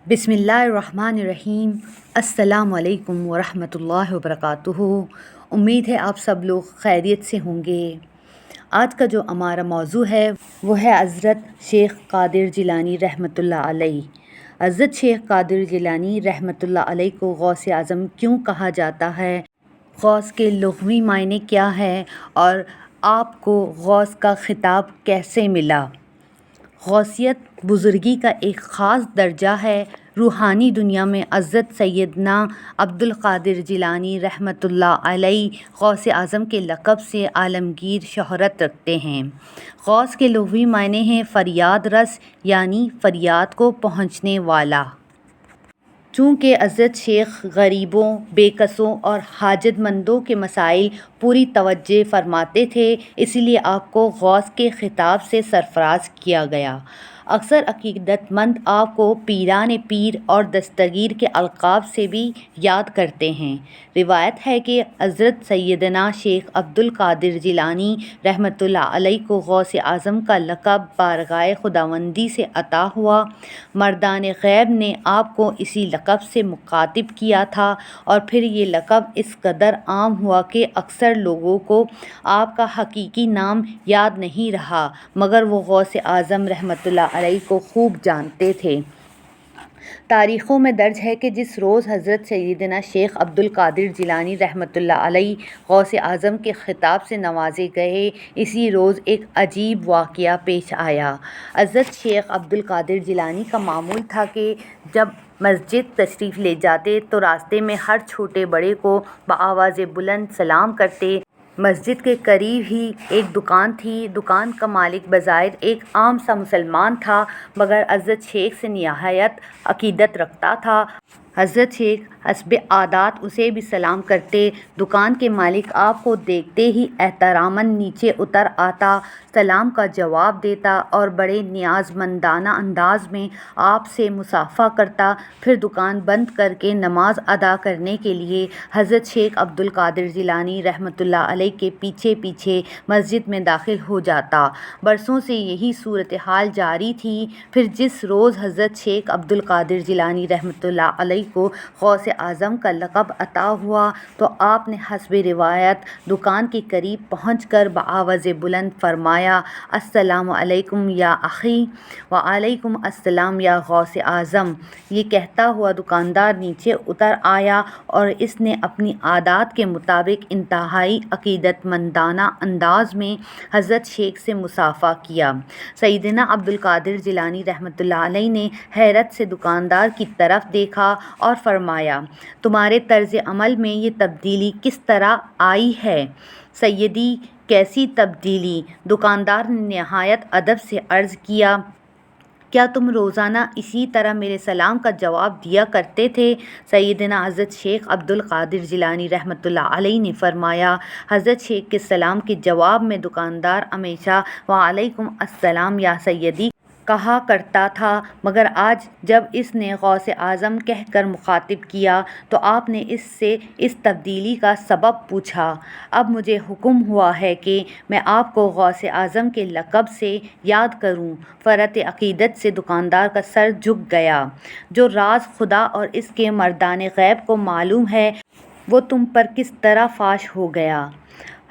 بسم اللہ الرحمن الرحیم۔ السلام علیکم ورحمۃ اللہ وبرکاتہ۔ امید ہے آپ سب لوگ خیریت سے ہوں گے۔ آج کا جو ہمارا موضوع ہے وہ ہے حضرت شیخ قادر جیلانی رحمۃ اللہ علیہ۔ حضرت شیخ قادر جیلانی رحمۃ اللہ علیہ کو غوث اعظم کیوں کہا جاتا ہے، غوث کے لغوی معنی کیا ہے اور آپ کو غوث کا خطاب کیسے ملا۔ غوثیت بزرگی کا ایک خاص درجہ ہے۔ روحانی دنیا میں حضرت سیدنا عبد القادر جیلانی رحمۃ اللہ علیہ غوث اعظم کے لقب سے عالمگیر شہرت رکھتے ہیں۔ غوث کے لغوی معنی ہیں فریاد رس، یعنی فریاد کو پہنچنے والا۔ چونکہ حضرت شیخ غریبوں، بے کسوں اور حاجت مندوں کے مسائل پوری توجہ فرماتے تھے، اسی لیے آپ کو غوث کے خطاب سے سرفراز کیا گیا۔ اکثر عقیدت مند آپ کو پیران پیر اور دستگیر کے القاب سے بھی یاد کرتے ہیں۔ روایت ہے کہ حضرت سیدنا شیخ عبد القادر جیلانی رحمۃ اللہ علیہ کو غوث اعظم کا لقب بارگاہ خداوندی سے عطا ہوا۔ مردان غیب نے آپ کو اسی لقب سے مخاطب کیا تھا اور پھر یہ لقب اس قدر عام ہوا کہ اکثر لوگوں کو آپ کا حقیقی نام یاد نہیں رہا، مگر وہ غوث اعظم رحمۃ اللہ علیہ کو خوب جانتے تھے۔ تاریخوں میں درج ہے کہ جس روز حضرت سیدنا شیخ عبد القادر جیلانی رحمۃ اللہ علیہ غوث اعظم کے خطاب سے نوازے گئے، اسی روز ایک عجیب واقعہ پیش آیا۔ حضرت شیخ عبد القادر جیلانی کا معمول تھا کہ جب مسجد تشریف لے جاتے تو راستے میں ہر چھوٹے بڑے کو بآواز بلند سلام کرتے۔ مسجد کے قریب ہی ایک دکان تھی۔ دکان کا مالک بظاہر ایک عام سا مسلمان تھا، مگر حضرت شیخ سے نہایت عقیدت رکھتا تھا۔ حضرت شیخ حسب عادات اسے بھی سلام کرتے۔ دکان کے مالک آپ کو دیکھتے ہی احتراماً نیچے اتر آتا، سلام کا جواب دیتا اور بڑے نیاز مندانہ انداز میں آپ سے مصافحہ کرتا، پھر دکان بند کر کے نماز ادا کرنے کے لیے حضرت شیخ عبد القادر جیلانی رحمۃ اللہ علیہ کے پیچھے پیچھے مسجد میں داخل ہو جاتا۔ برسوں سے یہی صورتحال جاری تھی۔ پھر جس روز حضرت شیخ عبد القادر جیلانی رحمۃ اللہ علیہ کو غوث اعظم کا لقب عطا ہوا تو آپ نے حسب روایت دکان کے قریب پہنچ کر بآواز بلند فرمایا، السلام علیکم یا اخی۔ وعلیکم السلام یا غوث اعظم۔ یہ کہتا ہوا دکاندار نیچے اتر آیا اور اس نے اپنی عادات کے مطابق انتہائی عقیدت مندانہ انداز میں حضرت شیخ سے مصافحہ کیا۔ سیدنا عبد القادر جیلانی رحمۃ اللہ علیہ نے حیرت سے دکاندار کی طرف دیکھا اور فرمایا، تمہارے طرز عمل میں یہ تبدیلی کس طرح آئی ہے؟ سیدی، کیسی تبدیلی؟ دکاندار نے نہایت ادب سے عرض کیا، کیا تم روزانہ اسی طرح میرے سلام کا جواب دیا کرتے تھے؟ سیدنا حضرت شیخ عبد القادر جیلانی رحمۃ اللہ علیہ نے فرمایا، حضرت شیخ کے سلام کے جواب میں دکاندار ہمیشہ وعلیکم السلام یا سیدی کہا کرتا تھا، مگر آج جب اس نے غوث اعظم کہہ کر مخاطب کیا تو آپ نے اس سے اس تبدیلی کا سبب پوچھا۔ اب مجھے حکم ہوا ہے کہ میں آپ کو غوث اعظم کے لقب سے یاد کروں۔ فرط عقیدت سے دکاندار کا سر جھک گیا۔ جو راز خدا اور اس کے مردان غیب کو معلوم ہے، وہ تم پر کس طرح فاش ہو گیا؟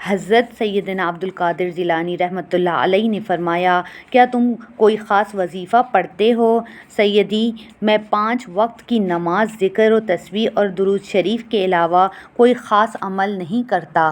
حضرت سیدنا عبد القادر جیلانی رحمۃ اللہ علیہ نے فرمایا، کیا تم کوئی خاص وظیفہ پڑھتے ہو؟ سیدی، میں 5 وقت کی نماز، ذکر و تسبیح اور درود شریف کے علاوہ کوئی خاص عمل نہیں کرتا۔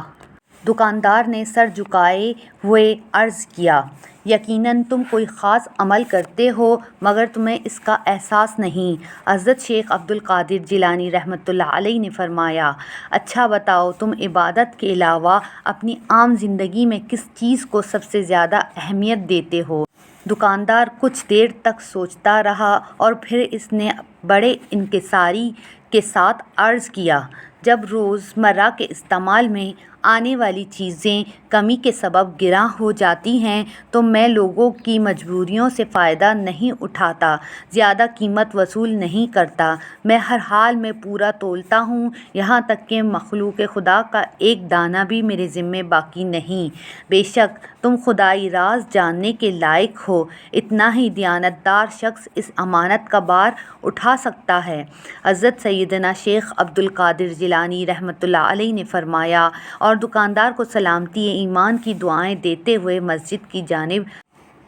دکاندار نے سر جھکائے ہوئے عرض کیا، یقیناً تم کوئی خاص عمل کرتے ہو، مگر تمہیں اس کا احساس نہیں۔ حضرت شیخ عبد القادر جیلانی رحمۃ اللہ علیہ نے فرمایا، اچھا بتاؤ، تم عبادت کے علاوہ اپنی عام زندگی میں کس چیز کو سب سے زیادہ اہمیت دیتے ہو؟ دکاندار کچھ دیر تک سوچتا رہا اور پھر اس نے بڑے انکساری کے ساتھ عرض کیا، جب روزمرہ کے استعمال میں آنے والی چیزیں کمی کے سبب گراں ہو جاتی ہیں تو میں لوگوں کی مجبوریوں سے فائدہ نہیں اٹھاتا، زیادہ قیمت وصول نہیں کرتا، میں ہر حال میں پورا تولتا ہوں، یہاں تک کہ مخلوق خدا کا ایک دانہ بھی میرے ذمے باقی نہیں۔ بے شک تم خدائی راز جاننے کے لائق ہو، اتنا ہی دیانتدار شخص اس امانت کا بار اٹھا سکتا ہے۔ حضرت سیدنا شیخ عبد القادر جیلانی رحمۃ اللہ علیہ نے فرمایا، اور دکاندار کو سلامتی ایمان کی دعائیں دیتے ہوئے مسجد کی جانب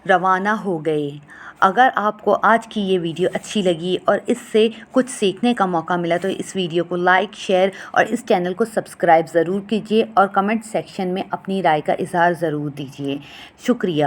روانہ ہو گئے۔ اگر آپ کو آج کی یہ ویڈیو اچھی لگی اور اس سے کچھ سیکھنے کا موقع ملا تو اس ویڈیو کو لائک، شیئر اور اس چینل کو سبسکرائب ضرور کیجیے اور کمنٹ سیکشن میں اپنی رائے کا اظہار ضرور دیجیے۔ شکریہ۔